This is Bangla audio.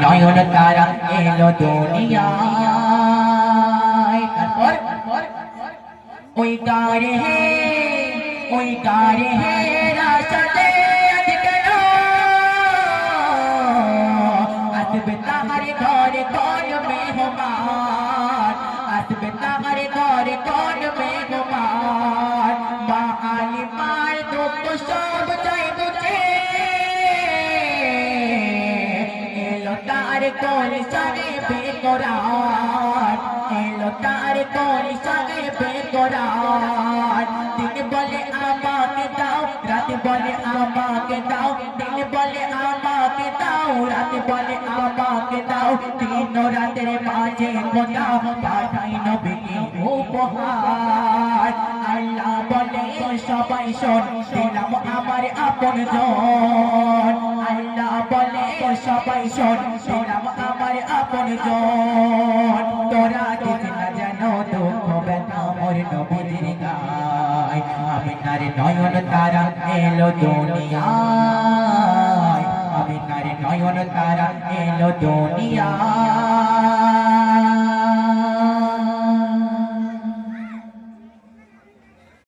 নয়ন তারা এলো দুনিয়ায় তারপর ওই কারে হে রাশাতে আজকাল আসবে তাহারে ঘরে কোন মেহমান আসবে তাহারে ঘরে কোন মেহমান মা আলিমার দুঃখ সব যাই বুঝে এলো তার কোন সঙ্গে বেকরার এলো তার কোন সঙ্গে বেকরার দিন বলে আমাকে দাও রাত বলে আমাকে দাও দিন বলে আমাকে দাও রাত বলে আমাকে দাও দিন রাতের মাঝে খোদা পাঠাই নবীকে উপহার আল্লাহ বলে সবাই শোন দিলাম আমার আপনজন আল্লাহ বলে সবাই শোন দিলাম আমার আপনজন তোরা দিস না যেন দুঃখ ব্যথা মোর নবীর গায় আমিনার নয়ন তারা এলো দুনিয়ায় আমিনার নয়ন তারা এলো দুনিয়ায়